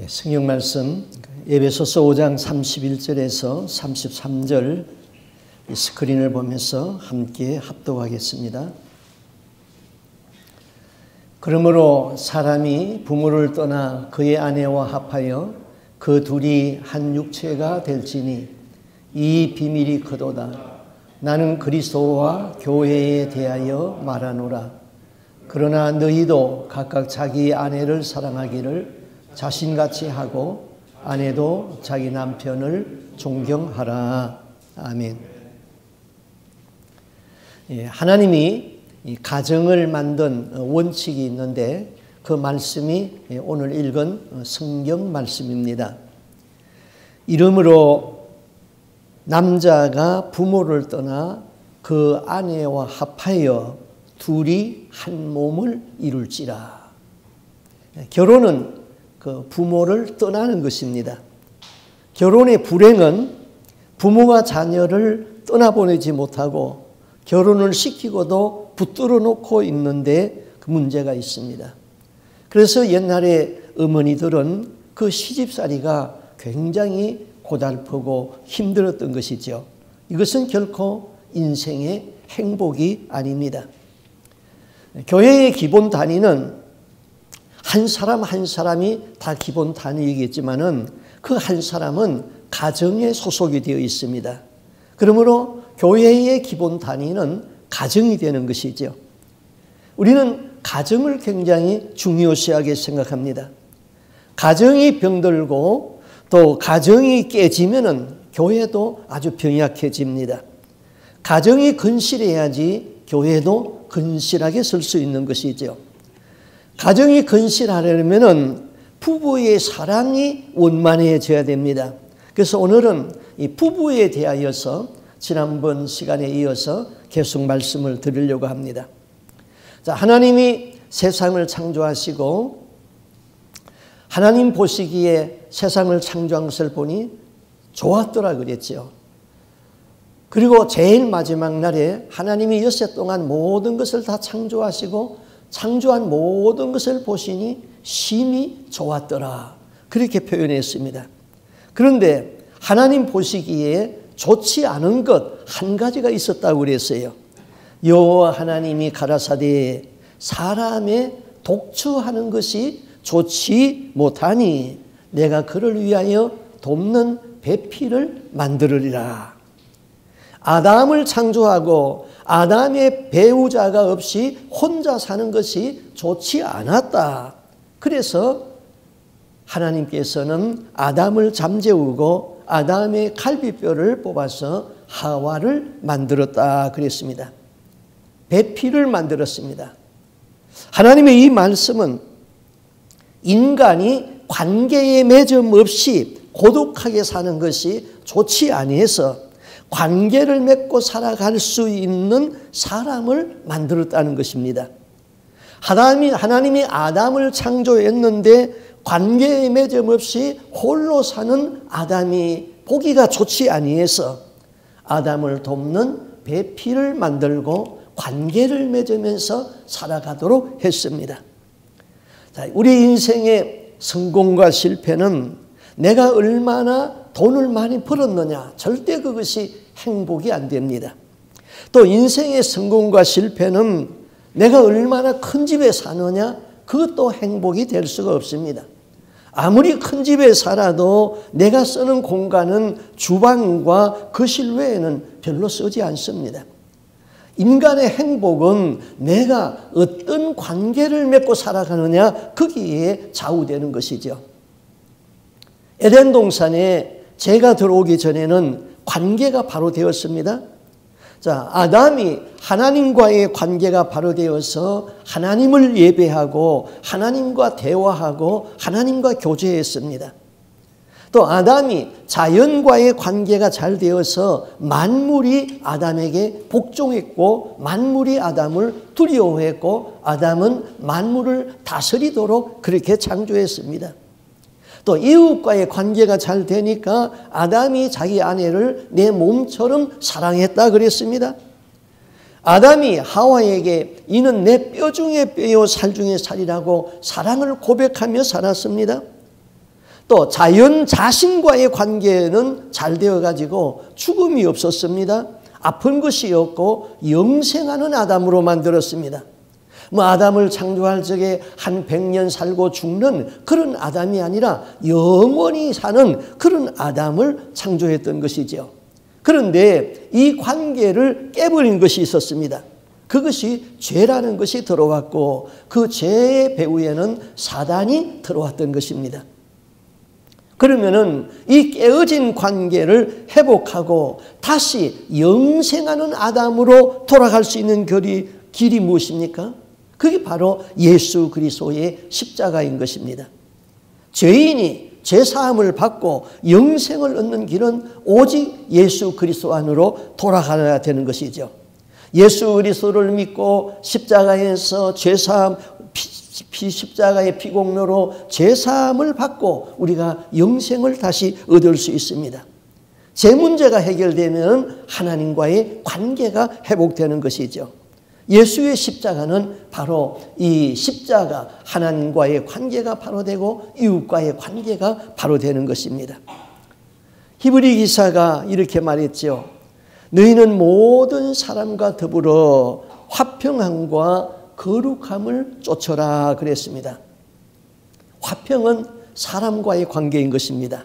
성경 말씀 에베소서 5장 31절에서 33절 스크린을 보면서 함께 합독하겠습니다. 그러므로 사람이 부모를 떠나 그의 아내와 합하여 그 둘이 한 육체가 될지니 이 비밀이 크도다. 나는 그리스도와 교회에 대하여 말하노라. 그러나 너희도 각각 자기 아내를 사랑하기를 자신같이 하고 아내도 자기 남편을 존경하라. 아멘. 하나님이 가정을 만든 원칙이 있는데 그 말씀이 오늘 읽은 성경 말씀입니다. 이러므로 남자가 부모를 떠나 그 아내와 합하여 둘이 한 몸을 이룰지라. 결혼은 그 부모를 떠나는 것입니다. 결혼의 불행은 부모가 자녀를 떠나보내지 못하고 결혼을 시키고도 붙들어 놓고 있는데 그 문제가 있습니다. 그래서 옛날에 어머니들은 그 시집살이가 굉장히 고달프고 힘들었던 것이죠. 이것은 결코 인생의 행복이 아닙니다. 교회의 기본 단위는 한 사람 한 사람이 다 기본 단위이겠지만은 그 한 사람은 가정에 소속이 되어 있습니다. 그러므로 교회의 기본 단위는 가정이 되는 것이죠. 우리는 가정을 굉장히 중요시하게 생각합니다. 가정이 병들고 또 가정이 깨지면은 교회도 아주 병약해집니다. 가정이 건실해야지 교회도 건실하게 설 수 있는 것이죠. 가정이 건실하려면 부부의 사랑이 원만해져야 됩니다. 그래서 오늘은 이 부부에 대하여서 지난번 시간에 이어서 계속 말씀을 드리려고 합니다. 자, 하나님이 세상을 창조하시고 하나님 보시기에 세상을 창조한 것을 보니 좋았더라 그랬죠. 그리고 제일 마지막 날에 하나님이 엿새 동안 모든 것을 다 창조하시고 창조한 모든 것을 보시니 심히 좋았더라. 그렇게 표현했습니다. 그런데 하나님 보시기에 좋지 않은 것 한 가지가 있었다고 그랬어요. 여호와 하나님이 가라사대 사람의 독처하는 것이 좋지 못하니 내가 그를 위하여 돕는 배필을 만들으리라. 아담을 창조하고 아담의 배우자가 없이 혼자 사는 것이 좋지 않았다. 그래서 하나님께서는 아담을 잠재우고 아담의 갈비뼈를 뽑아서 하와를 만들었다 그랬습니다. 배필을 만들었습니다. 하나님의 이 말씀은 인간이 관계의 매점 없이 고독하게 사는 것이 좋지 아니해서 관계를 맺고 살아갈 수 있는 사람을 만들었다는 것입니다. 하나님이 아담을 창조했는데 관계의 매점 없이 홀로 사는 아담이 보기가 좋지 아니해서 아담을 돕는 배필을 만들고 관계를 맺으면서 살아가도록 했습니다. 자, 우리 인생의 성공과 실패는 내가 얼마나 돈을 많이 벌었느냐, 절대 그것이 행복이 안 됩니다. 또 인생의 성공과 실패는 내가 얼마나 큰 집에 사느냐, 그것도 행복이 될 수가 없습니다. 아무리 큰 집에 살아도 내가 쓰는 공간은 주방과 거실 외에는 별로 쓰지 않습니다. 인간의 행복은 내가 어떤 관계를 맺고 살아가느냐, 거기에 좌우되는 것이죠. 에덴 동산에 제가 들어오기 전에는 관계가 바로 되었습니다. 자, 아담이 하나님과의 관계가 바로 되어서 하나님을 예배하고 하나님과 대화하고 하나님과 교제했습니다. 또 아담이 자연과의 관계가 잘 되어서 만물이 아담에게 복종했고 만물이 아담을 두려워했고 아담은 만물을 다스리도록 그렇게 창조했습니다. 또 이웃과의 관계가 잘 되니까 아담이 자기 아내를 내 몸처럼 사랑했다 그랬습니다. 아담이 하와에게 이는 내 뼈 중에 뼈요 살 중에 살이라고 사랑을 고백하며 살았습니다. 또 자연 자신과의 관계는 잘 되어가지고 죽음이 없었습니다. 아픈 것이 없고 영생하는 아담으로 만들었습니다. 아담을 창조할 적에 한 100년 살고 죽는 그런 아담이 아니라 영원히 사는 그런 아담을 창조했던 것이죠. 그런데 이 관계를 깨버린 것이 있었습니다. 그것이 죄라는 것이 들어왔고 그 죄의 배후에는 사단이 들어왔던 것입니다. 그러면은 이 깨어진 관계를 회복하고 다시 영생하는 아담으로 돌아갈 수 있는 길이 무엇입니까? 그게 바로 예수 그리스도의 십자가인 것입니다. 죄인이 죄사함을 받고 영생을 얻는 길은 오직 예수 그리스도 안으로 돌아가야 되는 것이죠. 예수 그리스도를 믿고 십자가에서 죄사함, 십자가의 피공로로 죄사함을 받고 우리가 영생을 다시 얻을 수 있습니다. 제 문제가 해결되면 하나님과의 관계가 회복되는 것이죠. 예수의 십자가는 바로 이 십자가, 하나님과의 관계가 바로 되고 이웃과의 관계가 바로 되는 것입니다. 히브리 기사가 이렇게 말했죠. 너희는 모든 사람과 더불어 화평함과 거룩함을 쫓아라 그랬습니다. 화평은 사람과의 관계인 것입니다.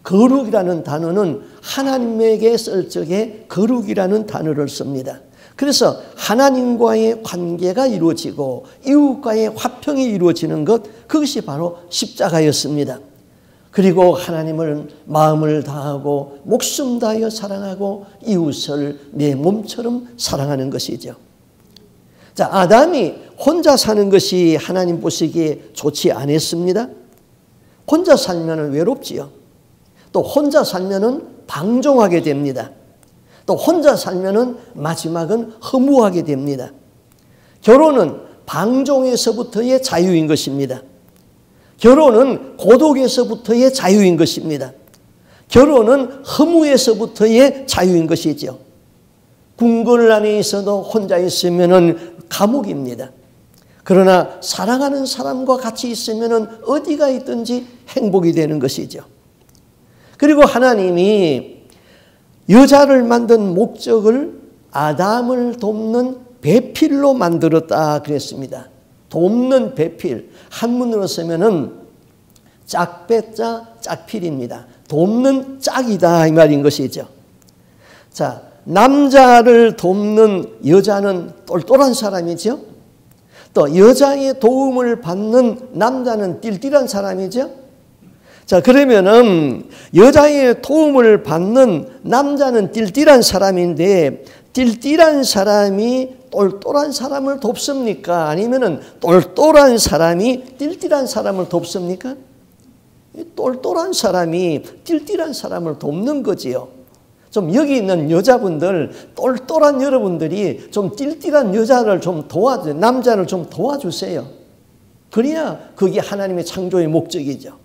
거룩이라는 단어는 하나님에게 쓸 적에 거룩이라는 단어를 씁니다. 그래서 하나님과의 관계가 이루어지고 이웃과의 화평이 이루어지는 것, 그것이 바로 십자가였습니다. 그리고 하나님을 마음을 다하고 목숨 다하여 사랑하고 이웃을 내 몸처럼 사랑하는 것이죠. 자, 아담이 혼자 사는 것이 하나님 보시기에 좋지 않았습니다. 혼자 살면 외롭지요. 또 혼자 살면 방종하게 됩니다. 또 혼자 살면 마지막은 허무하게 됩니다. 결혼은 방종에서부터의 자유인 것입니다. 결혼은 고독에서부터의 자유인 것입니다. 결혼은 허무에서부터의 자유인 것이죠. 궁궐 안에 있어도 혼자 있으면 감옥입니다. 그러나 사랑하는 사람과 같이 있으면 어디가 있든지 행복이 되는 것이죠. 그리고 하나님이 여자를 만든 목적을 아담을 돕는 배필로 만들었다 그랬습니다. 돕는 배필, 한문으로 쓰면은 짝배자 짝필입니다. 돕는 짝이다 이 말인 것이죠. 자, 남자를 돕는 여자는 똘똘한 사람이죠. 또 여자의 도움을 받는 남자는 띨띨한 사람이죠. 자, 그러면은 여자의 도움을 받는 남자는 띨띨한 사람인데 띨띨한 사람이 똘똘한 사람을 돕습니까? 아니면은 똘똘한 사람이 띨띨한 사람을 돕습니까? 똘똘한 사람이 띨띨한 사람을 돕는 거지요. 좀 여기 있는 여자분들, 똘똘한 여러분들이 좀 띨띨한 여자를 좀 남자를 좀 도와주세요. 그래야 그게 하나님의 창조의 목적이죠.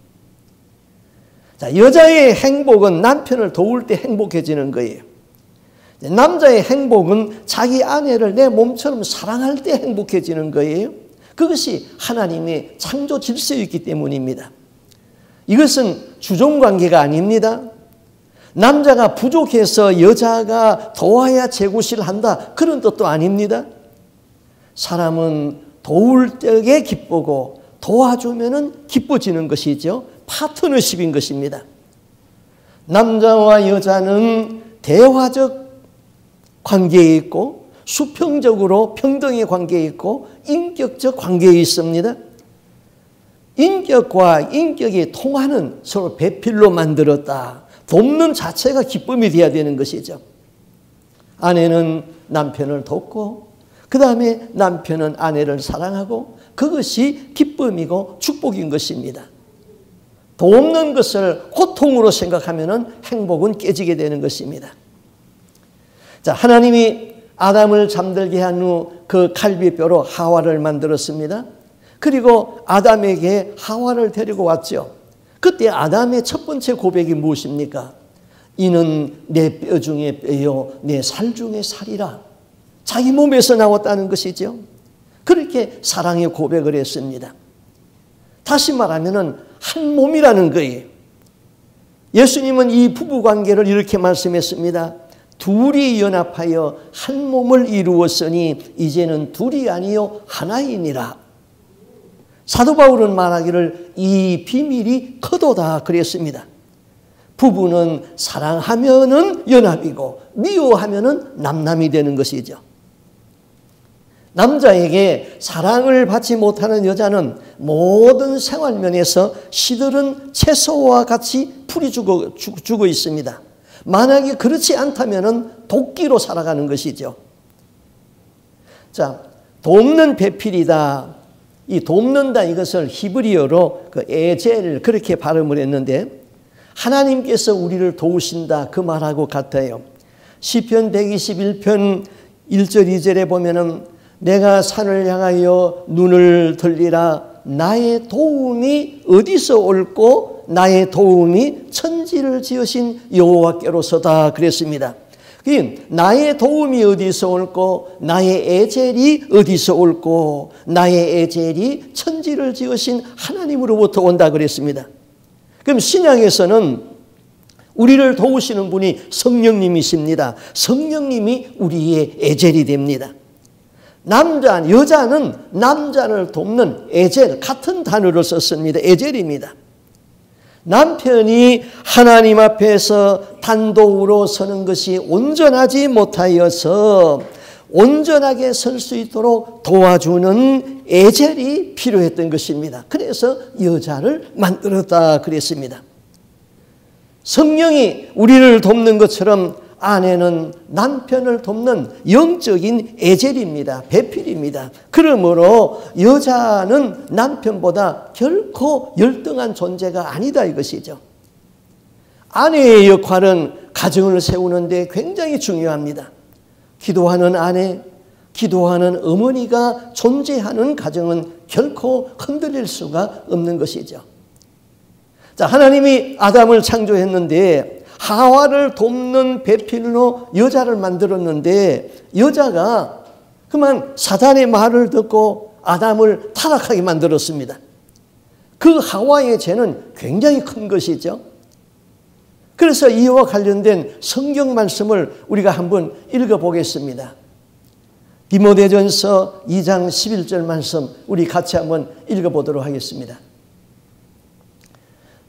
자, 여자의 행복은 남편을 도울 때 행복해지는 거예요. 남자의 행복은 자기 아내를 내 몸처럼 사랑할 때 행복해지는 거예요. 그것이 하나님의 창조 질서였기 때문입니다. 이것은 주종관계가 아닙니다. 남자가 부족해서 여자가 도와야 제구실 한다, 그런 뜻도 아닙니다. 사람은 도울 때에 기쁘고 도와주면 기뻐지는 것이죠. 파트너십인 것입니다. 남자와 여자는 대화적 관계에 있고 수평적으로 평등의 관계에 있고 인격적 관계에 있습니다. 인격과 인격이 통하는 서로 배필로 만들었다. 돕는 자체가 기쁨이 되어야 되는 것이죠. 아내는 남편을 돕고 그 다음에 남편은 아내를 사랑하고 그것이 기쁨이고 축복인 것입니다. 돕는 것을 고통으로 생각하면 행복은 깨지게 되는 것입니다. 자, 하나님이 아담을 잠들게 한 후 그 갈비뼈로 하와를 만들었습니다. 그리고 아담에게 하와를 데리고 왔죠. 그때 아담의 첫 번째 고백이 무엇입니까? 이는 내 뼈 중에 뼈요 내 살 중에 살이라. 자기 몸에서 나왔다는 것이죠. 그렇게 사랑의 고백을 했습니다. 다시 말하면 한 몸이라는 거예요. 예수님은 이 부부관계를 이렇게 말씀했습니다. 둘이 연합하여 한 몸을 이루었으니 이제는 둘이 아니요 하나이니라. 사도 바울은 말하기를 이 비밀이 크도다 그랬습니다. 부부는 사랑하면은 연합이고 미워하면은 남남이 되는 것이죠. 남자에게 사랑을 받지 못하는 여자는 모든 생활면에서 시들은 채소와 같이 풀이 죽어 있습니다. 만약에 그렇지 않다면 도끼로 살아가는 것이죠. 자, 돕는 배필이다. 이 돕는다 이것을 히브리어로 그 에젤 그렇게 발음을 했는데 하나님께서 우리를 도우신다 그 말하고 같아요. 시편 121편 1절 2절에 보면은 내가 산을 향하여 눈을 들리라 나의 도움이 어디서 올고 나의 도움이 천지를 지으신 여호와께로서다 그랬습니다. 나의 도움이 어디서 올고 나의 에젤이 어디서 올고 나의 에젤이 천지를 지으신 하나님으로부터 온다 그랬습니다. 그럼 신약에서는 우리를 도우시는 분이 성령님이십니다. 성령님이 우리의 에젤이 됩니다. 여자는 남자를 돕는 에젤 같은 단어를 썼습니다. 에젤입니다. 남편이 하나님 앞에서 단독으로 서는 것이 온전하지 못하여서 온전하게 설 수 있도록 도와주는 에젤이 필요했던 것입니다. 그래서 여자를 만들었다 그랬습니다. 성령이 우리를 돕는 것처럼 아내는 남편을 돕는 영적인 에젤입니다. 배필입니다. 그러므로 여자는 남편보다 결코 열등한 존재가 아니다 이것이죠. 아내의 역할은 가정을 세우는데 굉장히 중요합니다. 기도하는 아내, 기도하는 어머니가 존재하는 가정은 결코 흔들릴 수가 없는 것이죠. 자, 하나님이 아담을 창조했는데 하와를 돕는 배필로 여자를 만들었는데 여자가 그만 사단의 말을 듣고 아담을 타락하게 만들었습니다. 그 하와의 죄는 굉장히 큰 것이죠. 그래서 이와 관련된 성경 말씀을 우리가 한번 읽어보겠습니다. 디모데전서 2장 11절 말씀 우리 같이 한번 읽어보도록 하겠습니다.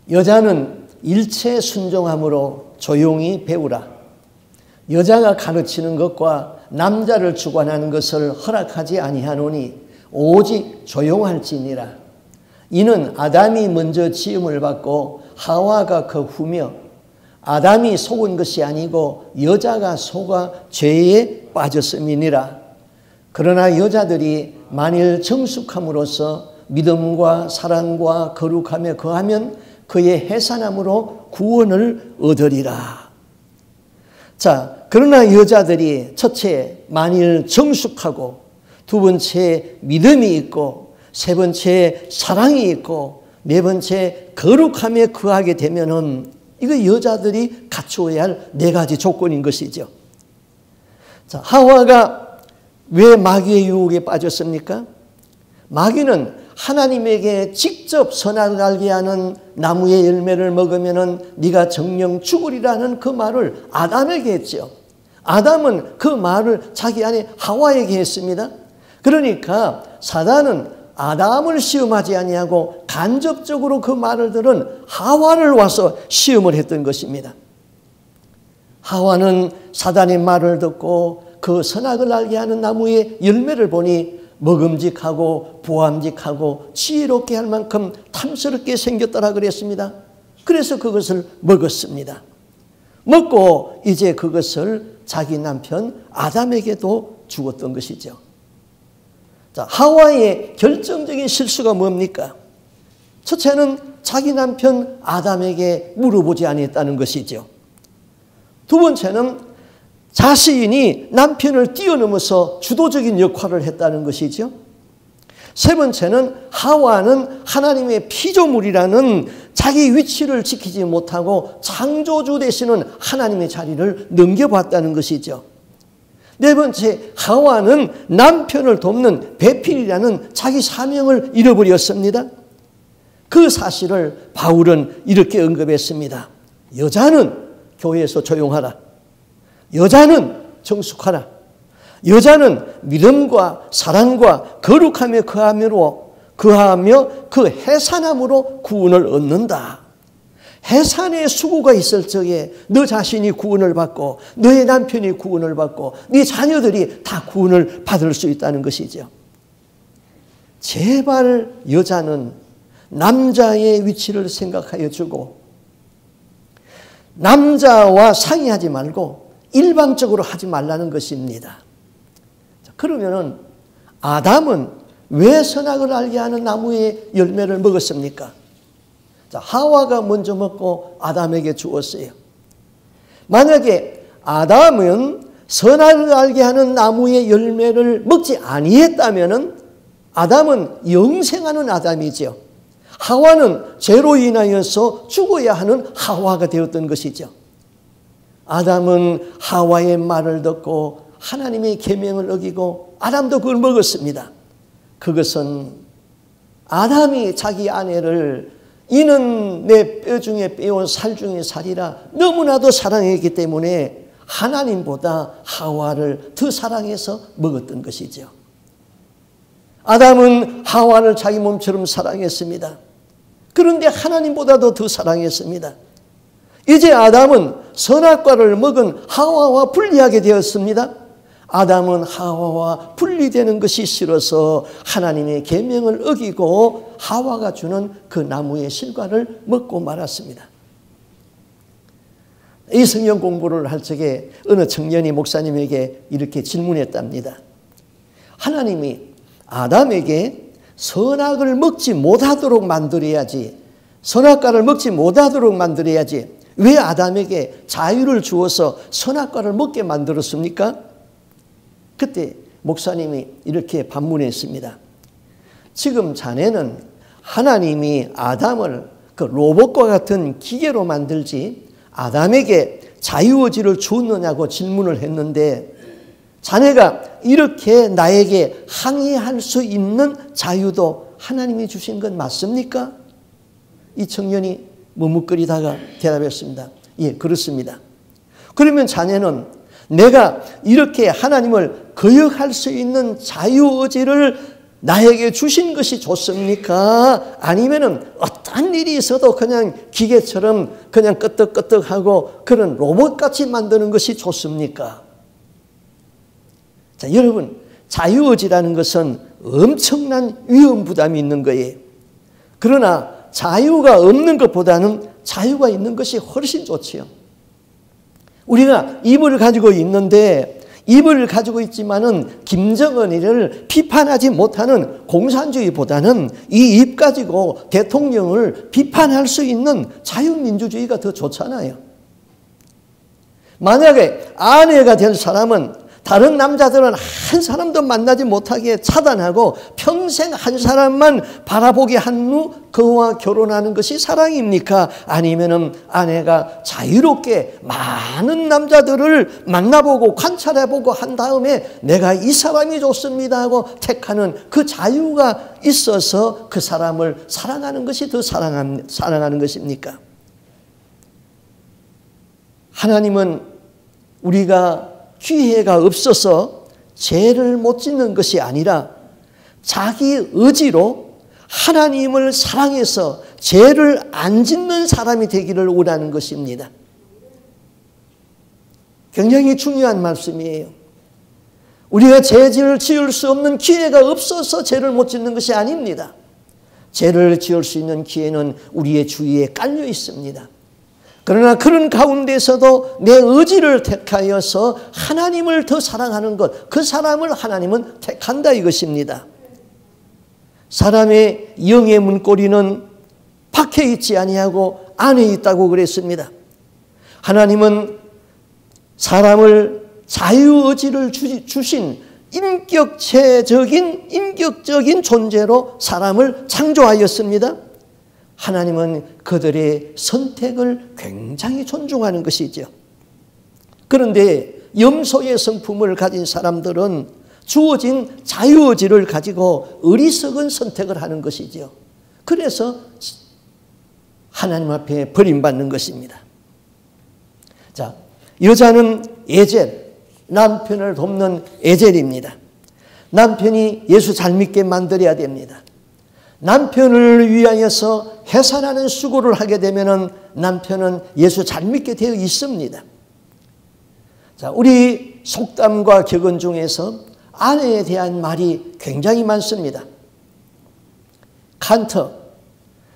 여자는 일체 순종함으로 조용히 배우라. 여자가 가르치는 것과 남자를 주관하는 것을 허락하지 아니하노니 오직 조용할지니라. 이는 아담이 먼저 지음을 받고 하와가 그 후며 아담이 속은 것이 아니고 여자가 속아 죄에 빠졌음이니라. 그러나 여자들이 만일 정숙함으로써 믿음과 사랑과 거룩함에 거하면 그의 해산함으로 구원을 얻으리라. 자, 그러나 여자들이 첫째 만일 정숙하고 두 번째 믿음이 있고 세 번째 사랑이 있고 네 번째 거룩함에 거하게 되면은 이거 여자들이 갖추어야 할 네 가지 조건인 것이죠. 자, 하와가 왜 마귀의 유혹에 빠졌습니까? 마귀는 하나님에게 직접 선악을 알게 하는 나무의 열매를 먹으면은 네가 정령 죽으리라는 그 말을 아담에게 했죠. 아담은 그 말을 자기 아내 하와에게 했습니다. 그러니까 사단은 아담을 시험하지 아니하고 간접적으로 그 말을 들은 하와를 와서 시험을 했던 것입니다. 하와는 사단의 말을 듣고 그 선악을 알게 하는 나무의 열매를 보니 먹음직하고 보암직하고 지혜롭게 할 만큼 탐스럽게 생겼더라 그랬습니다. 그래서 그것을 먹었습니다. 먹고 이제 그것을 자기 남편 아담에게도 주었던 것이죠. 자, 하와의 결정적인 실수가 뭡니까? 첫째는 자기 남편 아담에게 물어보지 아니했다는 것이죠. 두 번째는 자신이 남편을 뛰어넘어서 주도적인 역할을 했다는 것이죠. 세 번째는 하와는 하나님의 피조물이라는 자기 위치를 지키지 못하고 창조주 되시는 하나님의 자리를 넘겨봤다는 것이죠. 네 번째, 하와는 남편을 돕는 배필이라는 자기 사명을 잃어버렸습니다. 그 사실을 바울은 이렇게 언급했습니다. 여자는 교회에서 조용하라. 여자는 정숙하라. 여자는 믿음과 사랑과 거룩함에 거하며 그 해산함으로 구원을 얻는다. 해산의 수고가 있을 적에 너 자신이 구원을 받고 너의 남편이 구원을 받고 네 자녀들이 다 구원을 받을 수 있다는 것이죠. 제발 여자는 남자의 위치를 생각하여 주고 남자와 상의하지 말고 일방적으로 하지 말라는 것입니다. 그러면은 아담은 왜 선악을 알게 하는 나무의 열매를 먹었습니까? 하와가 먼저 먹고 아담에게 주었어요. 만약에 아담은 선악을 알게 하는 나무의 열매를 먹지 아니했다면은 아담은 영생하는 아담이죠. 하와는 죄로 인하여서 죽어야 하는 하와가 되었던 것이죠. 아담은 하와의 말을 듣고 하나님의 계명을 어기고 아담도 그걸 먹었습니다. 그것은 아담이 자기 아내를 이는 내 뼈 중에 뼈요 살 중에 살이라 너무나도 사랑했기 때문에 하나님보다 하와를 더 사랑해서 먹었던 것이죠. 아담은 하와를 자기 몸처럼 사랑했습니다. 그런데 하나님보다도 더 사랑했습니다. 이제 아담은 선악과를 먹은 하와와 분리하게 되었습니다. 아담은 하와와 분리되는 것이 싫어서 하나님의 계명을 어기고 하와가 주는 그 나무의 실과를 먹고 말았습니다. 이 성경 공부를 할 적에 어느 청년이 목사님에게 이렇게 질문했답니다. 하나님이 아담에게 선악을 먹지 못하도록 만들어야지, 선악과를 먹지 못하도록 만들어야지 왜 아담에게 자유를 주어서 선악과를 먹게 만들었습니까? 그때 목사님이 이렇게 반문했습니다. 지금 자네는 하나님이 아담을 그 로봇과 같은 기계로 만들지 아담에게 자유의지를 주었느냐고 질문을 했는데 자네가 이렇게 나에게 항의할 수 있는 자유도 하나님이 주신 건 맞습니까? 이 청년이 머뭇거리다가 대답했습니다. 예, 그렇습니다. 그러면 자네는 내가 이렇게 하나님을 거역할 수 있는 자유의지를 나에게 주신 것이 좋습니까? 아니면은 어떤 일이 있어도 그냥 기계처럼 그냥 끄떡끄떡하고 그런 로봇같이 만드는 것이 좋습니까? 자, 여러분, 자유의지라는 것은 엄청난 위험 부담이 있는 거예요. 그러나 자유가 없는 것보다는 자유가 있는 것이 훨씬 좋지요. 우리가 입을 가지고 있는데 입을 가지고 있지만은 김정은이를 비판하지 못하는 공산주의보다는 이 입 가지고 대통령을 비판할 수 있는 자유민주주의가 더 좋잖아요. 만약에 아내가 될 사람은 다른 남자들은 한 사람도 만나지 못하게 차단하고 평생 한 사람만 바라보게 한 후 그와 결혼하는 것이 사랑입니까? 아니면은 아내가 자유롭게 많은 남자들을 만나보고 관찰해보고 한 다음에 내가 이 사람이 좋습니다 하고 택하는 그 자유가 있어서 그 사람을 사랑하는 것이 더 사랑하는 것입니까? 하나님은 우리가 기회가 없어서 죄를 못 짓는 것이 아니라 자기 의지로 하나님을 사랑해서 죄를 안 짓는 사람이 되기를 원하는 것입니다. 굉장히 중요한 말씀이에요. 우리가 죄를 지을 수 없는 기회가 없어서 죄를 못 짓는 것이 아닙니다. 죄를 지을 수 있는 기회는 우리의 주위에 깔려 있습니다. 그러나 그런 가운데서도 내 의지를 택하여서 하나님을 더 사랑하는 것, 그 사람을 하나님은 택한다 이것입니다. 사람의 영의 문고리는 밖에 있지 아니하고 안에 있다고 그랬습니다. 하나님은 사람을 자유의지를 주신 인격적인 존재로 사람을 창조하였습니다. 하나님은 그들의 선택을 굉장히 존중하는 것이죠. 그런데 염소의 성품을 가진 사람들은 주어진 자유의지를 가지고 어리석은 선택을 하는 것이죠. 그래서 하나님 앞에 버림받는 것입니다. 자, 여자는 에젤, 남편을 돕는 에젤입니다. 남편이 예수 잘 믿게 만들어야 됩니다. 남편을 위하여서 해산하는 수고를 하게 되면 남편은 예수 잘 믿게 되어 있습니다. 자, 우리 속담과 격언 중에서 아내에 대한 말이 굉장히 많습니다. 칸터,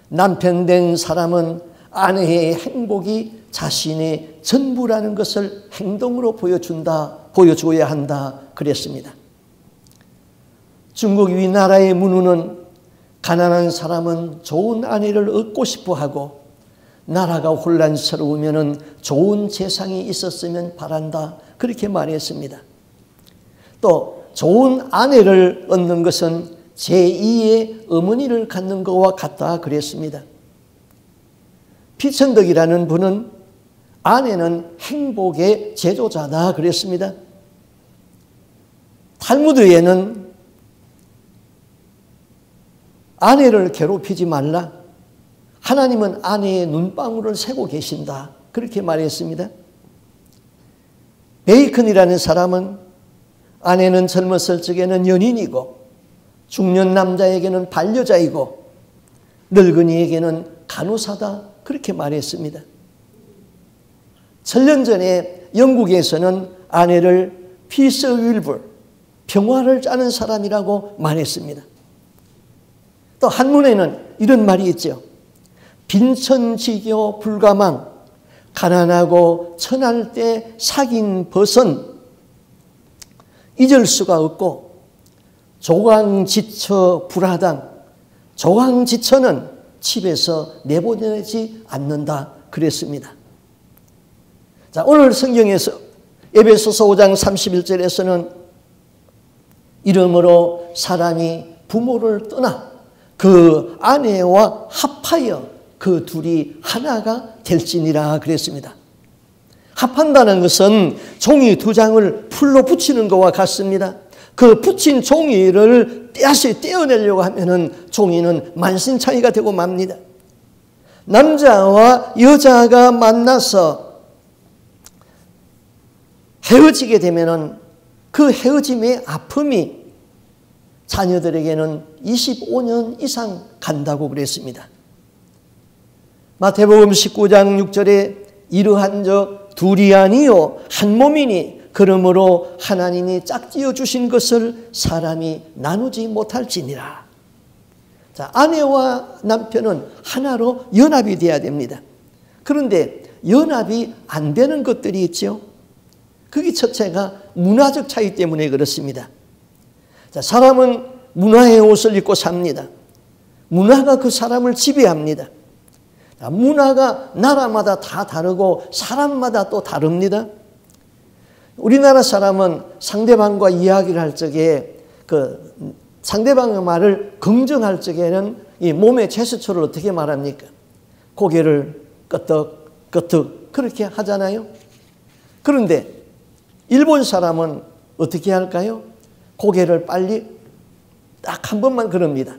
남편 된 사람은 아내의 행복이 자신의 전부라는 것을 행동으로 보여줘야 한다 그랬습니다. 중국 위나라의 문우는 가난한 사람은 좋은 아내를 얻고 싶어하고 나라가 혼란스러우면 좋은 재상이 있었으면 바란다 그렇게 말했습니다. 또 좋은 아내를 얻는 것은 제2의 어머니를 갖는 것과 같다 그랬습니다. 피천덕이라는 분은 아내는 행복의 제조자다 그랬습니다. 탈무드에는 아내를 괴롭히지 말라. 하나님은 아내의 눈방울을 세고 계신다. 그렇게 말했습니다. 베이컨이라는 사람은 아내는 젊었을 적에는 연인이고 중년 남자에게는 반려자이고 늙은이에게는 간호사다. 그렇게 말했습니다. 7년 전에 영국에서는 아내를 피스 윌블, 평화를 짜는 사람이라고 말했습니다. 또 한문에는 이런 말이 있죠. 빈천지교 불가망, 가난하고 천할 때 사귄 벗은 잊을 수가 없고 조강지처 불하당, 조강지처는 집에서 내보내지 않는다 그랬습니다. 자, 오늘 성경에서 에베소서 5장 31절에서는 이러므로 사람이 부모를 떠나 그 아내와 합하여 그 둘이 하나가 될지니라 그랬습니다. 합한다는 것은 종이 두 장을 풀로 붙이는 것과 같습니다. 그 붙인 종이를 떼어서 떼어내려고 하면은 종이는 만신창이가 되고 맙니다. 남자와 여자가 만나서 헤어지게 되면은 그 헤어짐의 아픔이 자녀들에게는 25년 이상 간다고 그랬습니다. 마태복음 19장 6절에 이러한 적 둘이 아니요 한 몸이니 그러므로 하나님이 짝지어 주신 것을 사람이 나누지 못할지니라. 자, 아내와 남편은 하나로 연합이 돼야 됩니다. 그런데 연합이 안 되는 것들이 있죠. 그게 첫째가 문화적 차이 때문에 그렇습니다. 자, 사람은 문화의 옷을 입고 삽니다. 문화가 그 사람을 지배합니다. 자, 문화가 나라마다 다 다르고 사람마다 또 다릅니다. 우리나라 사람은 상대방과 이야기를 할 적에 그 상대방의 말을 긍정할 적에는 이 몸의 제스처를 어떻게 말합니까? 고개를 끄덕끄덕 그렇게 하잖아요. 그런데 일본 사람은 어떻게 할까요? 고개를 빨리 딱 한 번만 그럽니다.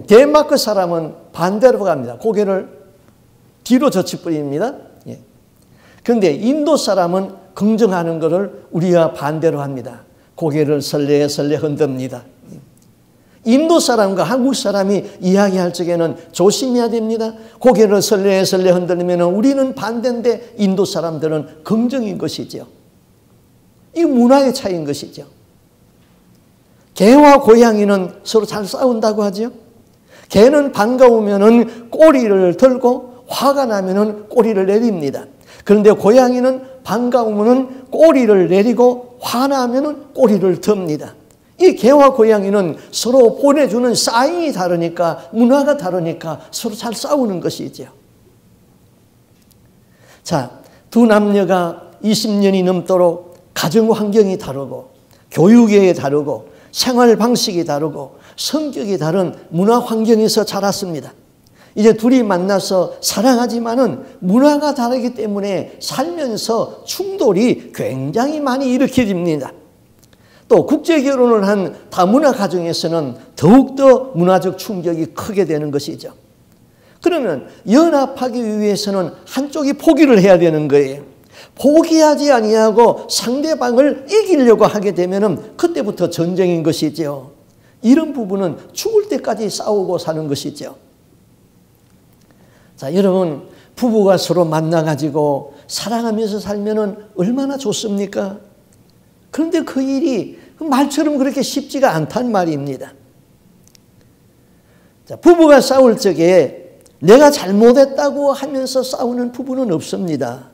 덴마크 사람은 반대로 갑니다. 고개를 뒤로 젖혀버립니다. 그런데 인도 사람은 긍정하는 것을 우리와 반대로 합니다. 고개를 설레설레 흔듭니다. 인도 사람과 한국 사람이 이야기할 적에는 조심해야 됩니다. 고개를 설레설레 흔들면 우리는 반대인데 인도 사람들은 긍정인 것이죠. 이 문화의 차이인 것이죠. 개와 고양이는 서로 잘 싸운다고 하죠. 개는 반가우면 꼬리를 들고 화가 나면 꼬리를 내립니다. 그런데 고양이는 반가우면 꼬리를 내리고 화나면 꼬리를 듭니다. 이 개와 고양이는 서로 보내주는 사인이 다르니까 문화가 다르니까 서로 잘 싸우는 것이죠. 자, 두 남녀가 20년이 넘도록 가정 환경이 다르고 교육이 다르고 생활 방식이 다르고 성격이 다른 문화 환경에서 자랐습니다. 이제 둘이 만나서 사랑하지만은 문화가 다르기 때문에 살면서 충돌이 굉장히 많이 일으켜집니다. 또 국제 결혼을 한 다문화 가정에서는 더욱더 문화적 충격이 크게 되는 것이죠. 그러면 연합하기 위해서는 한쪽이 포기를 해야 되는 거예요. 포기하지 아니하고 상대방을 이기려고 하게 되면은 그때부터 전쟁인 것이죠. 이런 부분은 죽을 때까지 싸우고 사는 것이죠. 자, 여러분, 부부가 서로 만나가지고 사랑하면서 살면은 얼마나 좋습니까? 그런데 그 일이 말처럼 그렇게 쉽지가 않단 말입니다. 자, 부부가 싸울 적에 내가 잘못했다고 하면서 싸우는 부부는 없습니다.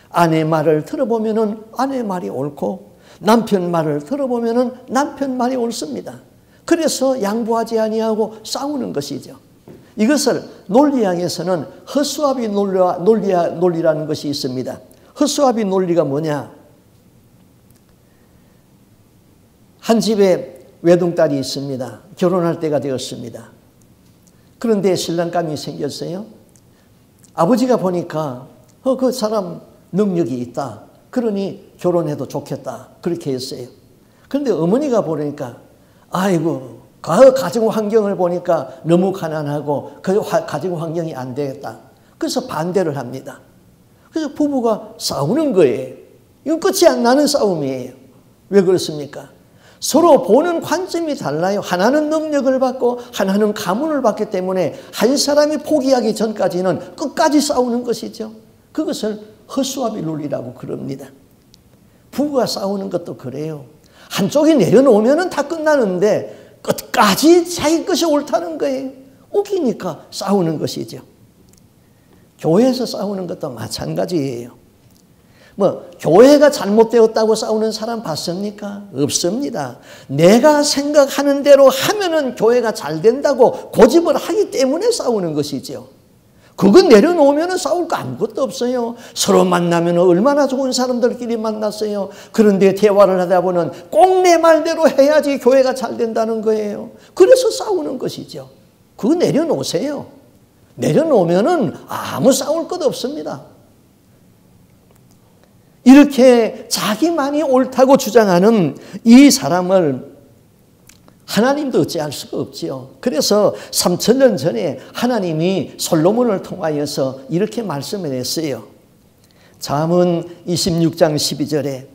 아내 말을 들어보면은 아내 말이 옳고 남편 말을 들어보면은 남편 말이 옳습니다. 그래서 양보하지 아니하고 싸우는 것이죠. 이것을 논리학에서는 허수아비 논리라는 것이 있습니다. 허수아비 논리가 뭐냐? 한 집에 외동딸이 있습니다. 결혼할 때가 되었습니다. 그런데 신랑감이 생겼어요. 아버지가 보니까 그 사람 능력이 있다. 그러니 결혼해도 좋겠다. 그렇게 했어요. 그런데 어머니가 보니까 아이고 그 가정 환경을 보니까 너무 가난하고 그 가정 환경이 안 되겠다. 그래서 반대를 합니다. 그래서 부부가 싸우는 거예요. 이건 끝이 안 나는 싸움이에요. 왜 그렇습니까? 서로 보는 관점이 달라요. 하나는 능력을 받고 하나는 가문을 받기 때문에 한 사람이 포기하기 전까지는 끝까지 싸우는 것이죠. 그것을 허수아비 논리라고 그럽니다. 부부가 싸우는 것도 그래요. 한쪽이 내려놓으면 다 끝나는데 끝까지 자기 것이 옳다는 거예요. 우기니까 싸우는 것이죠. 교회에서 싸우는 것도 마찬가지예요. 교회가 잘못되었다고 싸우는 사람 봤습니까? 없습니다. 내가 생각하는 대로 하면은 교회가 잘 된다고 고집을 하기 때문에 싸우는 것이죠. 그건 내려놓으면 싸울 거 아무것도 없어요. 서로 만나면 얼마나 좋은 사람들끼리 만났어요. 그런데 대화를 하다 보면 꼭 내 말대로 해야지 교회가 잘 된다는 거예요. 그래서 싸우는 것이죠. 그거 내려놓으세요. 내려놓으면 아무 싸울 것 없습니다. 이렇게 자기만이 옳다고 주장하는 이 사람을 하나님도 어찌할 수가 없지요. 그래서 3000년 전에 하나님이 솔로몬을 통하여서 이렇게 말씀을 했어요. 잠언 26장 12절에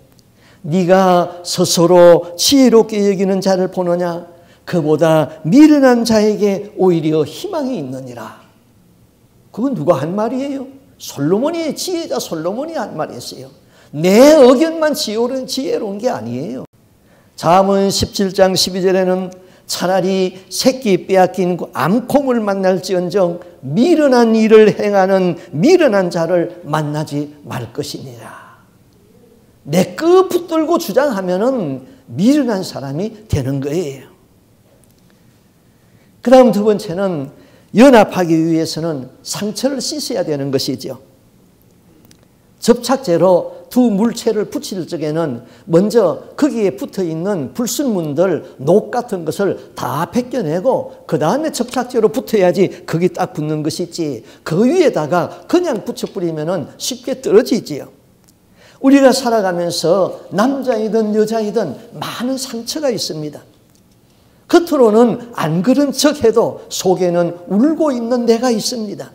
네가 스스로 지혜롭게 여기는 자를 보느냐? 그보다 미련한 자에게 오히려 희망이 있느니라. 그건 누가 한 말이에요? 솔로몬이, 지혜자 솔로몬이 한 말이었어요. 내 의견만 지혜로운 게 아니에요. 잠언 17장 12절에는 차라리 새끼 빼앗긴 암콩을 만날지언정 미련한 일을 행하는 미련한 자를 만나지 말 것이니라. 내 거 붙들고 주장하면은 미련한 사람이 되는 거예요. 그 다음 두 번째는 연합하기 위해서는 상처를 씻어야 되는 것이죠. 접착제로 두 물체를 붙일 적에는 먼저 거기에 붙어있는 불순물들, 녹 같은 것을 다 벗겨내고 그 다음에 접착제로 붙어야지 거기 딱 붙는 것이지 그 위에다가 그냥 붙여버리면 쉽게 떨어지지요. 우리가 살아가면서 남자이든 여자이든 많은 상처가 있습니다. 겉으로는 안 그런 척해도 속에는 울고 있는 내가 있습니다.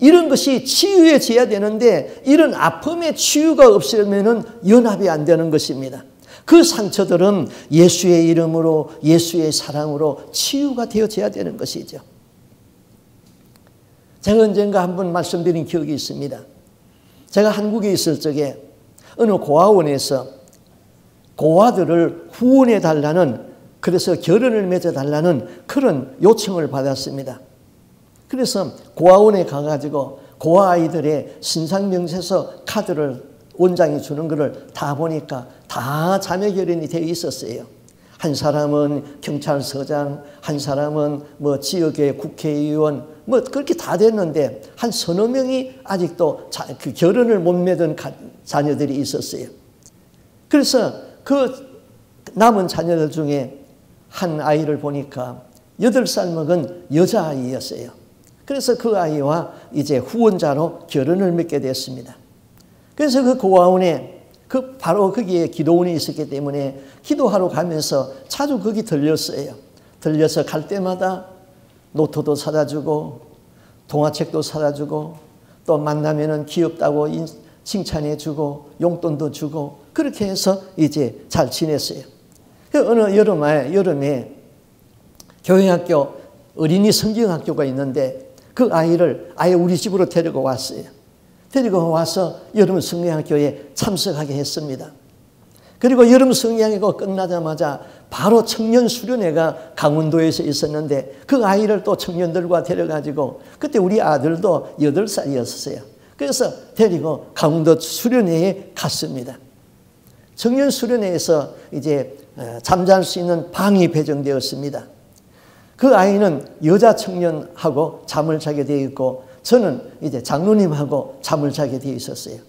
이런 것이 치유해져야 되는데 이런 아픔의 치유가 없으면 연합이 안 되는 것입니다. 그 상처들은 예수의 이름으로 예수의 사랑으로 치유가 되어져야 되는 것이죠. 제가 언젠가 한번 말씀드린 기억이 있습니다. 제가 한국에 있을 적에 어느 고아원에서 고아들을 후원해 달라는, 그래서 결혼을 맺어 달라는 그런 요청을 받았습니다. 그래서 고아원에 가가지고 고아아이들의 신상명세서 카드를 원장이 주는 것을 다 보니까 다 자매결연이 되어 있었어요. 한 사람은 경찰서장, 한 사람은 지역의 국회의원, 그렇게 다 됐는데 한 서너 명이 아직도 그 결혼을 못 맺은 자녀들이 있었어요. 그래서 그 남은 자녀들 중에 한 아이를 보니까 8살 먹은 여자아이였어요. 그래서 그 아이와 이제 후원자로 결혼을 맺게 됐습니다. 그래서 그 고아원에 바로 거기에 기도원이 있었기 때문에 기도하러 가면서 자주 거기 들렸어요. 들려서 갈 때마다 노트도 사다 주고 동화책도 사다 주고 또 만나면은 귀엽다고 칭찬해 주고 용돈도 주고 그렇게 해서 이제 잘 지냈어요. 어느 여름에 교회학교 어린이 성경학교가 있는데 그 아이를 아예 우리 집으로 데리고 왔어요. 데리고 와서 여름 성경학교에 참석하게 했습니다. 그리고 여름 성경학교가 끝나자마자 바로 청년 수련회가 강원도에서 있었는데 그 아이를 또 청년들과 데려가지고 그때 우리 아들도 8살이었어요. 그래서 데리고 강원도 수련회에 갔습니다. 청년 수련회에서 이제 잠잘 수 있는 방이 배정되었습니다. 그 아이는 여자 청년하고 잠을 자게 되어 있고 저는 이제 장로님하고 잠을 자게 되어 있었어요.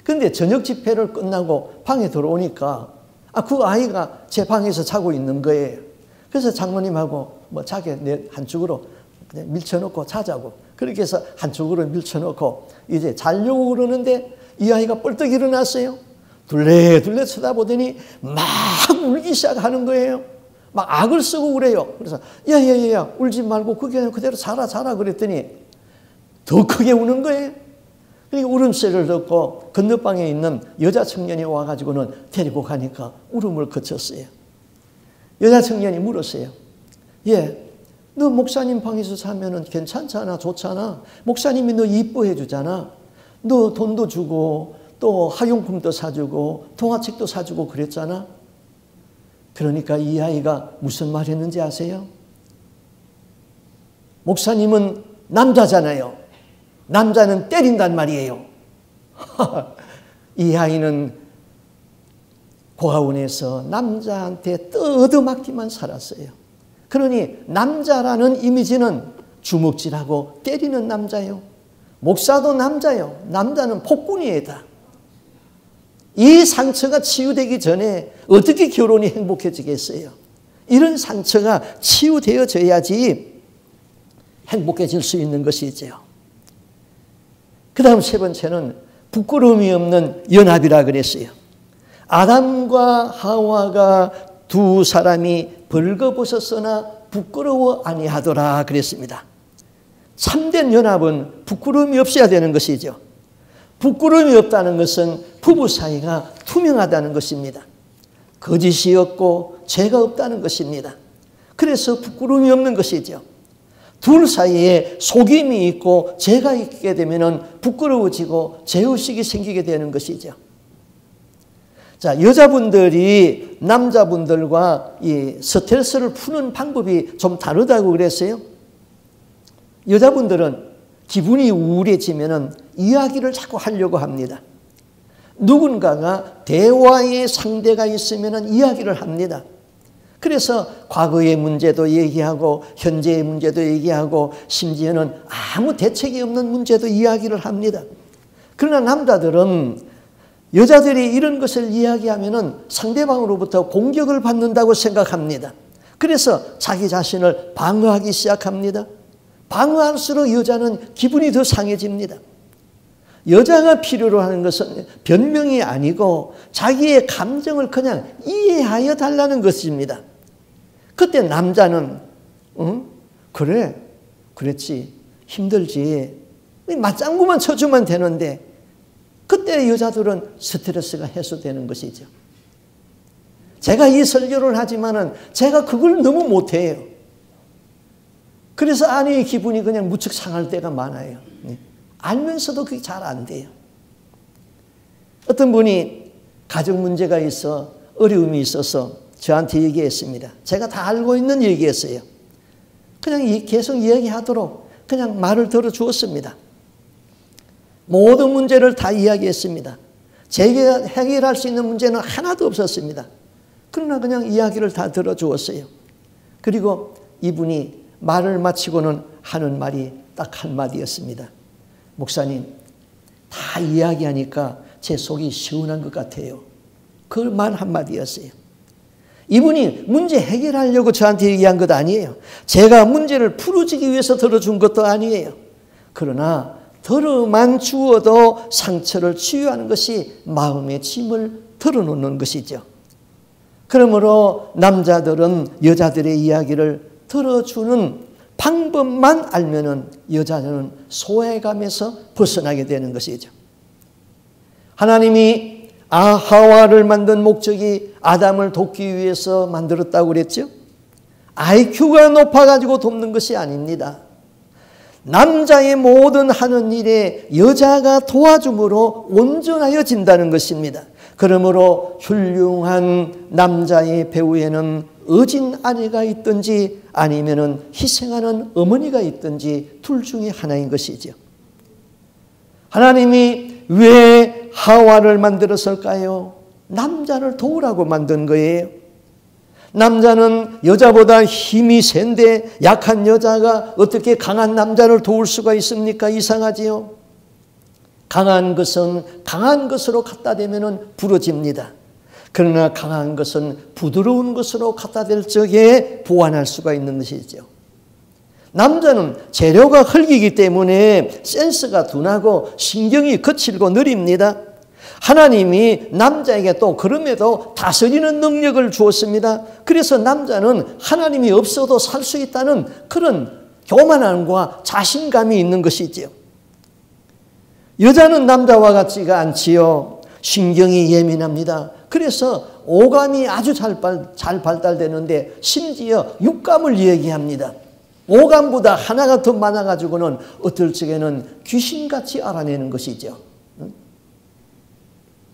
그런데 저녁 집회를 끝나고 방에 들어오니까 그 아이가 제 방에서 자고 있는 거예요. 그래서 장로님하고 뭐 자게 한쪽으로 그냥 밀쳐놓고 자자고 그렇게 해서 한쪽으로 밀쳐놓고 이제 자려고 그러는데 이 아이가 벌떡 일어났어요. 둘레둘레 쳐다보더니 막 울기 시작하는 거예요. 막 악을 쓰고 그래요. 그래서 야야야야 울지 말고 그대로 자라 그랬더니 더 크게 우는 거예요. 그러니까 울음소리를 듣고 건너방에 있는 여자 청년이 와가지고는 데리고 가니까 울음을 그쳤어요. 여자 청년이 물었어요. 너 목사님 방에서 자면은 괜찮잖아, 좋잖아. 목사님이 너 이뻐해 주잖아. 너 돈도 주고 또 학용품도 사주고 동화책도 사주고 그랬잖아. 그러니까 이 아이가 무슨 말 했는지 아세요? 목사님은 남자잖아요. 남자는 때린단 말이에요. 이 아이는 고아원에서 남자한테 뜯어맞기만 살았어요. 그러니 남자라는 이미지는 주먹질하고 때리는 남자요. 목사도 남자요. 남자는 폭군이에요. 이 상처가 치유되기 전에 어떻게 결혼이 행복해지겠어요? 이런 상처가 치유되어져야지 행복해질 수 있는 것이죠. 그 다음 세 번째는 부끄러움이 없는 연합이라 그랬어요. 아담과 하와가 두 사람이 벌거벗었으나 부끄러워 아니하더라 그랬습니다. 참된 연합은 부끄러움이 없어야 되는 것이죠. 부끄러움이 없다는 것은 부부 사이가 투명하다는 것입니다. 거짓이 없고 죄가 없다는 것입니다. 그래서 부끄러움이 없는 것이죠. 둘 사이에 속임이 있고 죄가 있게 되면 부끄러워지고 죄의식이 생기게 되는 것이죠. 자, 여자분들이 남자분들과 이 스트레스를 푸는 방법이 좀 다르다고 그랬어요. 여자분들은 기분이 우울해지면 이야기를 자꾸 하려고 합니다. 누군가가 대화의 상대가 있으면 이야기를 합니다. 그래서 과거의 문제도 얘기하고 현재의 문제도 얘기하고 심지어는 아무 대책이 없는 문제도 이야기를 합니다. 그러나 남자들은 여자들이 이런 것을 이야기하면 상대방으로부터 공격을 받는다고 생각합니다. 그래서 자기 자신을 방어하기 시작합니다. 방어할수록 여자는 기분이 더 상해집니다. 여자가 필요로 하는 것은 변명이 아니고 자기의 감정을 그냥 이해하여 달라는 것입니다. 그때 남자는 그래, 그랬지, 힘들지, 맞장구만 쳐주면 되는데 그때 여자들은 스트레스가 해소되는 것이죠. 제가 이 설교를 하지만은 제가 그걸 너무 못해요. 그래서 아내의 기분이 그냥 무척 상할 때가 많아요. 알면서도 그게 잘 안 돼요. 어떤 분이 가정 문제가 있어 어려움이 있어서 저한테 얘기했습니다. 제가 다 알고 있는 얘기였어요. 그냥 계속 이야기하도록 그냥 말을 들어주었습니다. 모든 문제를 다 이야기했습니다. 제가 해결할 수 있는 문제는 하나도 없었습니다. 그러나 그냥 이야기를 다 들어주었어요. 그리고 이분이 말을 마치고는 하는 말이 딱 한마디였습니다. 목사님, 다 이야기하니까 제 속이 시원한 것 같아요. 그 말 한마디였어요. 이분이 문제 해결하려고 저한테 얘기한 것 아니에요. 제가 문제를 풀어주기 위해서 들어준 것도 아니에요. 그러나 들어만 주어도 상처를 치유하는 것이 마음의 짐을 털어놓는 것이죠. 그러므로 남자들은 여자들의 이야기를 들어주는 방법만 알면은 여자는 소외감에서 벗어나게 되는 것이죠. 하나님이 하와를 만든 목적이 아담을 돕기 위해서 만들었다고 그랬죠. IQ가 높아가지고 돕는 것이 아닙니다. 남자의 모든 하는 일에 여자가 도와줌으로 온전하여진다는 것입니다. 그러므로 훌륭한 남자의 배후에는 어진 아내가 있든지 아니면은 희생하는 어머니가 있든지 둘 중에 하나인 것이죠. 하나님이 왜 하와를 만들었을까요? 남자를 도우라고 만든 거예요. 남자는 여자보다 힘이 센데 약한 여자가 어떻게 강한 남자를 도울 수가 있습니까? 이상하지요. 강한 것은 강한 것으로 갖다 대면 부러집니다. 그러나 강한 것은 부드러운 것으로 갖다 댈 적에 보완할 수가 있는 것이죠. 남자는 재료가 흙이기 때문에 센스가 둔하고 신경이 거칠고 느립니다. 하나님이 남자에게 또 그럼에도 다스리는 능력을 주었습니다. 그래서 남자는 하나님이 없어도 살 수 있다는 그런 교만함과 자신감이 있는 것이지요. 여자는 남자와 같지가 않지요. 신경이 예민합니다. 그래서 오감이 아주 잘 발달되는데 심지어 육감을 얘기합니다. 오감보다 하나가 더 많아가지고는 어떨 적에는 귀신같이 알아내는 것이죠.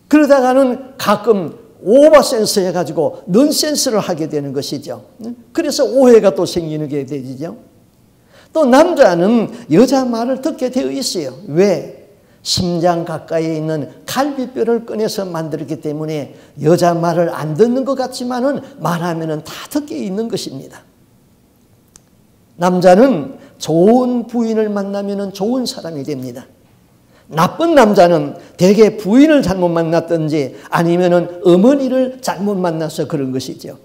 그러다가는 가끔 오버센스 해가지고 넌센스를 하게 되는 것이죠. 그래서 오해가 또 생기게 되죠. 또 남자는 여자 말을 듣게 되어 있어요. 왜? 심장 가까이에 있는 갈비뼈를 꺼내서 만들었기 때문에 여자 말을 안 듣는 것 같지만은 말하면은 다 듣게 있는 것입니다. 남자는 좋은 부인을 만나면은 좋은 사람이 됩니다. 나쁜 남자는 대개 부인을 잘못 만났든지 아니면은 어머니를 잘못 만나서 그런 것이죠.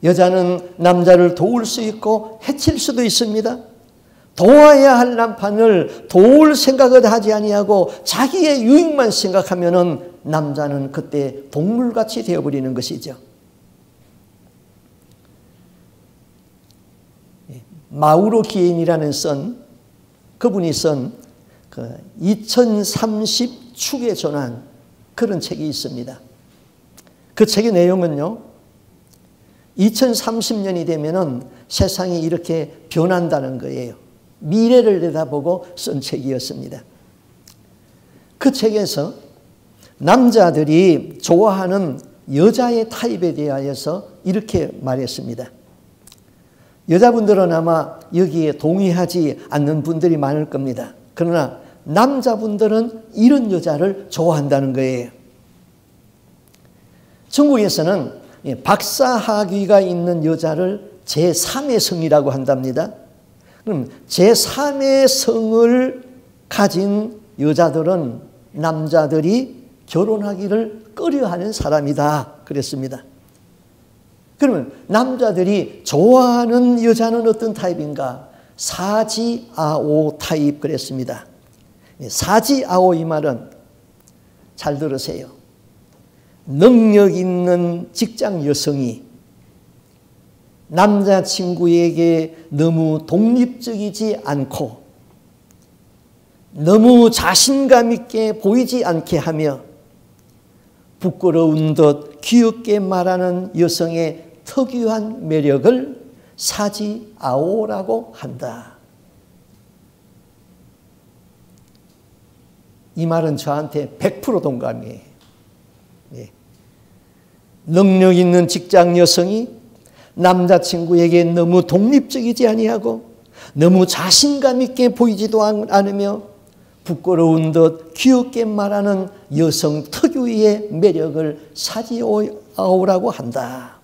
여자는 남자를 도울 수 있고 해칠 수도 있습니다. 도와야 할 남편을 도울 생각을 하지 아니하고 자기의 유익만 생각하면은 남자는 그때 동물같이 되어버리는 것이죠. 마우로 기엔이라는 그분이 쓴 2030 축에 전한 그런 책이 있습니다. 그 책의 내용은요, 2030년이 되면은 세상이 이렇게 변한다는 거예요. 미래를 내다보고 쓴 책이었습니다. 그 책에서 남자들이 좋아하는 여자의 타입에 대하여서 이렇게 말했습니다. 여자분들은 아마 여기에 동의하지 않는 분들이 많을 겁니다. 그러나 남자분들은 이런 여자를 좋아한다는 거예요. 중국에서는 박사학위가 있는 여자를 제3의 성이라고 한답니다. 그럼 제3의 성을 가진 여자들은 남자들이 결혼하기를 꺼려하는 사람이다 그랬습니다. 그러면 남자들이 좋아하는 여자는 어떤 타입인가? 사지아오 타입 그랬습니다. 사지아오 이 말은 잘 들으세요. 능력 있는 직장 여성이 남자친구에게 너무 독립적이지 않고 너무 자신감 있게 보이지 않게 하며 부끄러운 듯 귀엽게 말하는 여성의 특유한 매력을 사지아오라고 한다. 이 말은 저한테 100% 동감이에요. 예. 능력 있는 직장 여성이 남자친구에게 너무 독립적이지 아니하고 너무 자신감 있게 보이지도 않으며 부끄러운 듯 귀엽게 말하는 여성 특유의 매력을 사지아오라고 한다.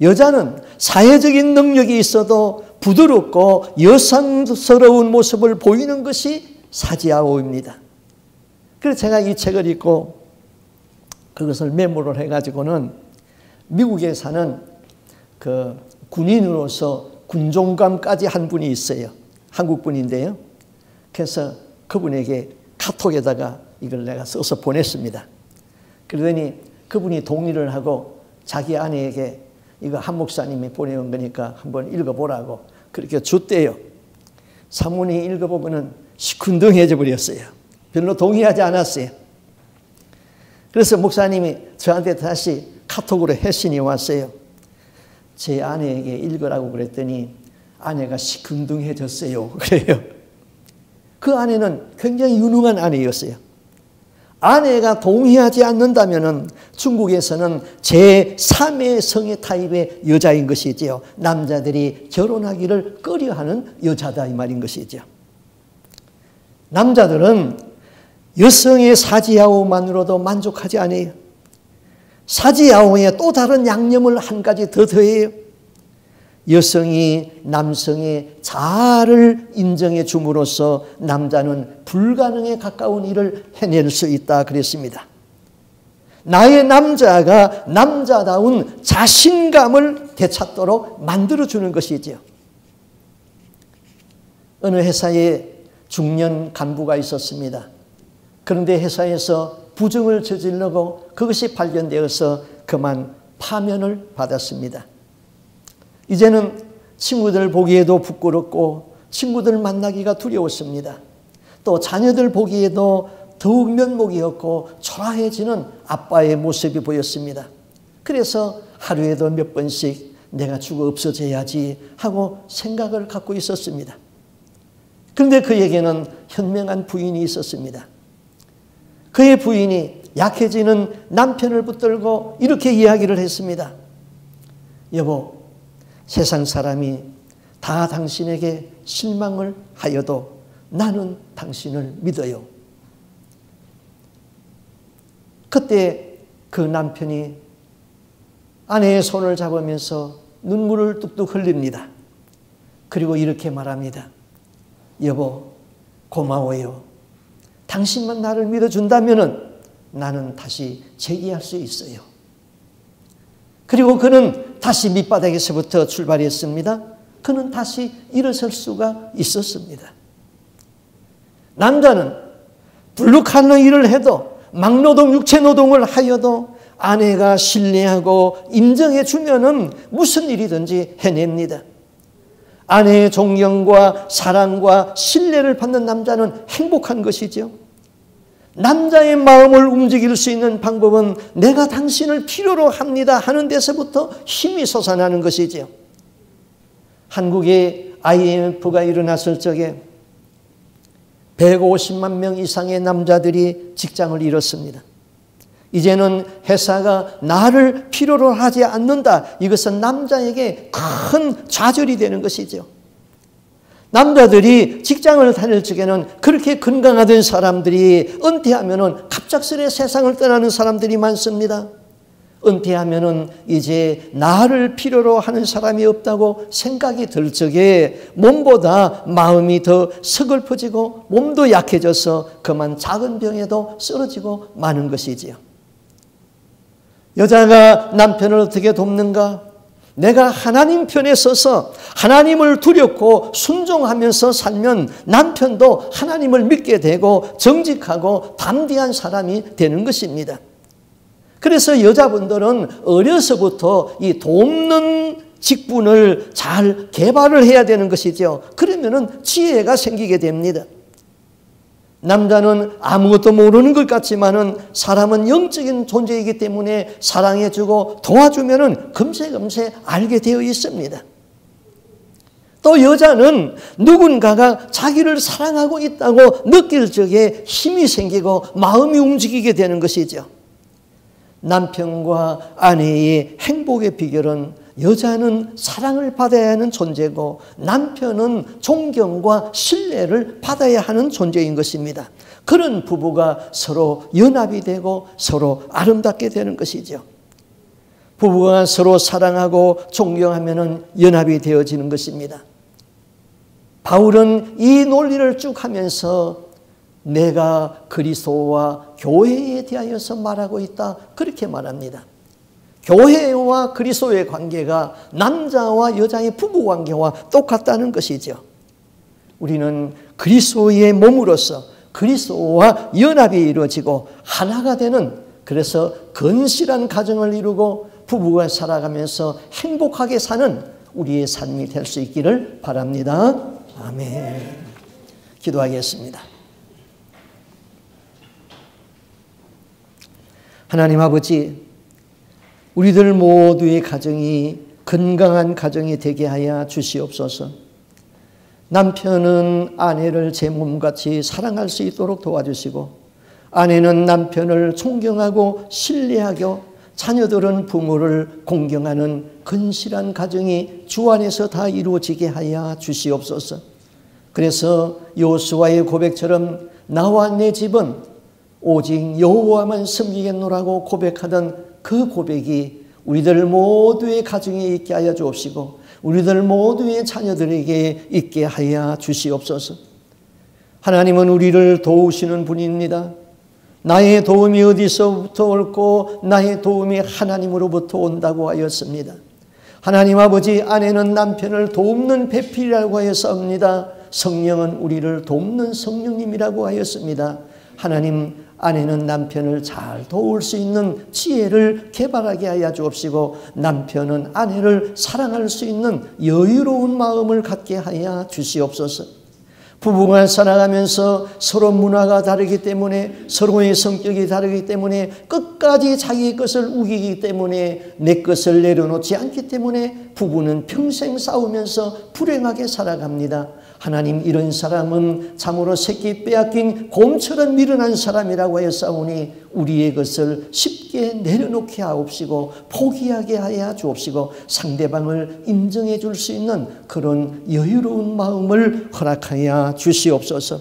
여자는 사회적인 능력이 있어도 부드럽고 여성스러운 모습을 보이는 것이 사지아오입니다. 그래서 제가 이 책을 읽고 그것을 메모를 해가지고는 미국에 사는 그 군인으로서 군종감까지 한 분이 있어요. 한국 분인데요. 그래서 그분에게 카톡에다가 이걸 내가 써서 보냈습니다. 그러더니 그분이 동의를 하고 자기 아내에게 이거 한 목사님이 보내온 거니까 한번 읽어보라고 그렇게 줬대요. 사모님이 읽어보고는 시큰둥해져 버렸어요. 별로 동의하지 않았어요. 그래서 목사님이 저한테 다시 카톡으로 회신이 왔어요. 제 아내에게 읽으라고 그랬더니 아내가 시큰둥해졌어요. 그래요. 그 아내는 굉장히 유능한 아내였어요. 아내가 동의하지 않는다면 중국에서는 제3의 성의 타입의 여자인 것이지요. 남자들이 결혼하기를 꺼려하는 여자다 이 말인 것이죠. 남자들은 여성의 사지아우만으로도 만족하지 않아요. 사지아우에 또 다른 양념을 한 가지 더 더해요. 여성이 남성의 자아를 인정해 줌으로써 남자는 불가능에 가까운 일을 해낼 수 있다 그랬습니다. 나의 남자가 남자다운 자신감을 되찾도록 만들어주는 것이죠. 어느 회사에 중년 간부가 있었습니다. 그런데 회사에서 부정을 저지르고 그것이 발견되어서 그만 파면을 받았습니다. 이제는 친구들 보기에도 부끄럽고 친구들 만나기가 두려웠습니다. 또 자녀들 보기에도 더욱 면목이 없고 초라해지는 아빠의 모습이 보였습니다. 그래서 하루에도 몇 번씩 내가 죽어 없어져야지 하고 생각을 갖고 있었습니다. 그런데 그에게는 현명한 부인이 있었습니다. 그의 부인이 약해지는 남편을 붙들고 이렇게 이야기를 했습니다. 여보, 세상 사람이 다 당신에게 실망을 하여도 나는 당신을 믿어요. 그때 그 남편이 아내의 손을 잡으면서 눈물을 뚝뚝 흘립니다. 그리고 이렇게 말합니다. 여보, 고마워요. 당신만 나를 믿어준다면 나는 다시 재기할 수 있어요. 그리고 그는 다시 밑바닥에서부터 출발했습니다. 그는 다시 일어설 수가 있었습니다. 남자는 블루칼러 일을 해도 막노동, 육체노동을 하여도 아내가 신뢰하고 인정해 주면은 무슨 일이든지 해냅니다. 아내의 존경과 사랑과 신뢰를 받는 남자는 행복한 것이죠. 남자의 마음을 움직일 수 있는 방법은 내가 당신을 필요로 합니다 하는 데서부터 힘이 솟아나는 것이죠. 한국에 IMF가 일어났을 적에 150만 명 이상의 남자들이 직장을 잃었습니다. 이제는 회사가 나를 필요로 하지 않는다. 이것은 남자에게 큰 좌절이 되는 것이죠. 남자들이 직장을 다닐 적에는 그렇게 건강하던 사람들이 은퇴하면은 갑작스레 세상을 떠나는 사람들이 많습니다. 은퇴하면은 이제 나를 필요로 하는 사람이 없다고 생각이 들 적에 몸보다 마음이 더 서글퍼지고 몸도 약해져서 그만 작은 병에도 쓰러지고 마는 것이지요. 여자가 남편을 어떻게 돕는가? 내가 하나님 편에 서서 하나님을 두렵고 순종하면서 살면 남편도 하나님을 믿게 되고 정직하고 담대한 사람이 되는 것입니다. 그래서 여자분들은 어려서부터 이 돕는 직분을 잘 개발을 해야 되는 것이죠. 그러면은 지혜가 생기게 됩니다. 남자는 아무것도 모르는 것 같지만은 사람은 영적인 존재이기 때문에 사랑해주고 도와주면은 금세금세 알게 되어 있습니다. 또 여자는 누군가가 자기를 사랑하고 있다고 느낄 적에 힘이 생기고 마음이 움직이게 되는 것이죠. 남편과 아내의 행복의 비결은 여자는 사랑을 받아야 하는 존재고 남편은 존경과 신뢰를 받아야 하는 존재인 것입니다. 그런 부부가 서로 연합이 되고 서로 아름답게 되는 것이죠. 부부가 서로 사랑하고 존경하면 연합이 되어지는 것입니다. 바울은 이 논리를 쭉 하면서 내가 그리스도와 교회에 대하여서 말하고 있다 그렇게 말합니다. 교회와 그리스도의 관계가 남자와 여자의 부부 관계와 똑같다는 것이죠. 우리는 그리스도의 몸으로서 그리스도와 연합이 이루어지고 하나가 되는, 그래서 건실한 가정을 이루고 부부가 살아가면서 행복하게 사는 우리의 삶이 될 수 있기를 바랍니다. 아멘. 기도하겠습니다. 하나님 아버지, 우리들 모두의 가정이 건강한 가정이 되게 하여 주시옵소서. 남편은 아내를 제 몸같이 사랑할 수 있도록 도와주시고, 아내는 남편을 존경하고 신뢰하고, 자녀들은 부모를 공경하는 건실한 가정이 주 안에서 다 이루어지게 하여 주시옵소서. 그래서 여호수아의 고백처럼 나와 내 집은 오직 여호와만 섬기겠노라고 고백하던 그 고백이 우리들 모두의 가정에 있게 하여 주옵시고, 우리들 모두의 자녀들에게 있게 하여 주시옵소서. 하나님은 우리를 도우시는 분입니다. 나의 도움이 어디서부터 올고 나의 도움이 하나님으로부터 온다고 하였습니다. 하나님 아버지, 아내는 남편을 돕는 배필이라고 하였습니다. 성령은 우리를 돕는 성령님이라고 하였습니다. 하나님, 아내는 남편을 잘 도울 수 있는 지혜를 개발하게 하여 주옵시고, 남편은 아내를 사랑할 수 있는 여유로운 마음을 갖게 하여 주시옵소서. 부부가 살아가면서 서로 문화가 다르기 때문에, 서로의 성격이 다르기 때문에, 끝까지 자기 것을 우기기 때문에, 내 것을 내려놓지 않기 때문에 부부는 평생 싸우면서 불행하게 살아갑니다. 하나님, 이런 사람은 참으로 새끼 빼앗긴 곰처럼 미련한 사람이라고 하였사오니 우리의 것을 쉽게 내려놓게 하옵시고 포기하게 하여 주옵시고, 상대방을 인정해 줄 수 있는 그런 여유로운 마음을 허락하여 주시옵소서.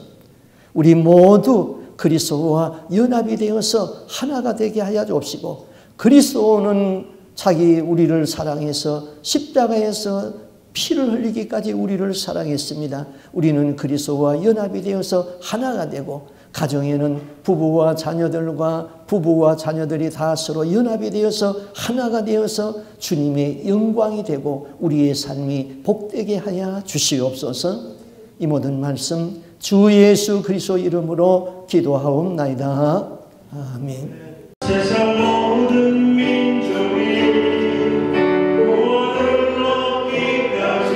우리 모두 그리스도와 연합이 되어서 하나가 되게 하여 주옵시고, 그리스도는 자기 우리를 사랑해서 십자가에서 피를 흘리기까지 우리를 사랑했습니다. 우리는 그리스도와 연합이 되어서 하나가 되고, 가정에는 부부와 자녀들과 부부와 자녀들이 다 서로 연합이 되어서 하나가 되어서 주님의 영광이 되고 우리의 삶이 복되게 하여 주시옵소서. 이 모든 말씀 주 예수 그리스도 이름으로 기도하옵나이다. 아멘. 세상 모든 민족이 구원을 얻기까지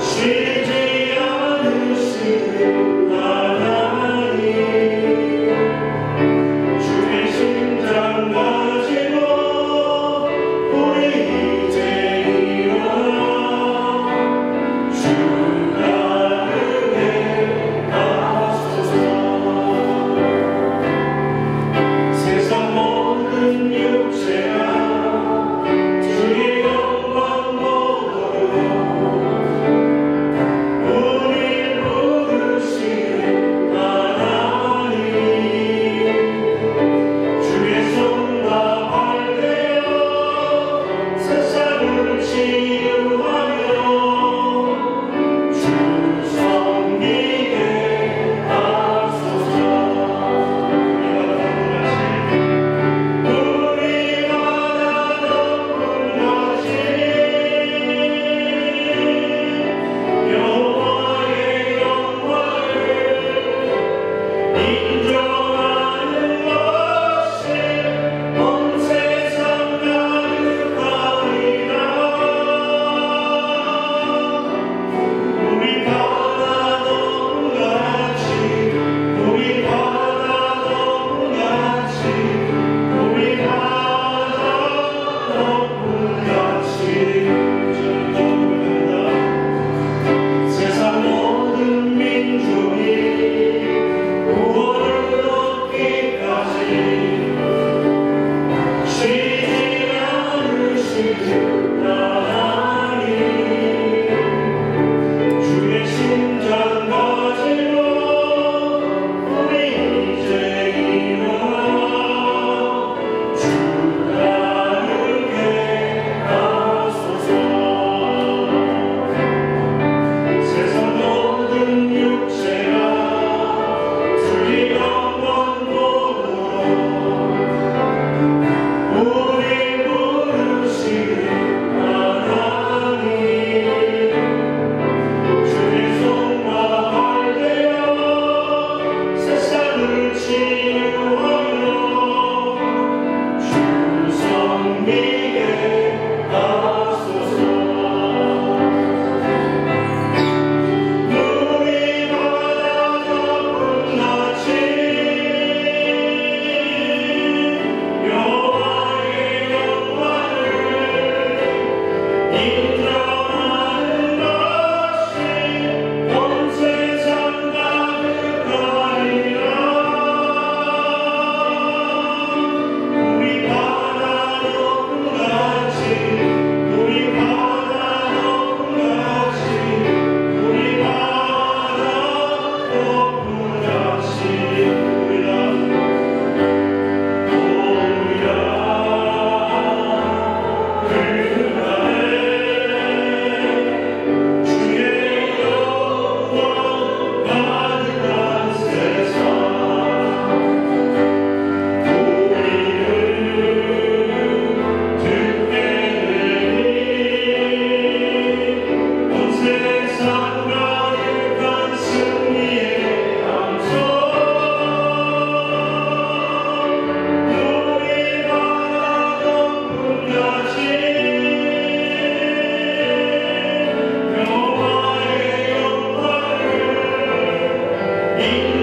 쉬지 않으시는 하나님, 주의 심장 가지고 우리 이제 일어나 주가 은혜 하소서. 세상 이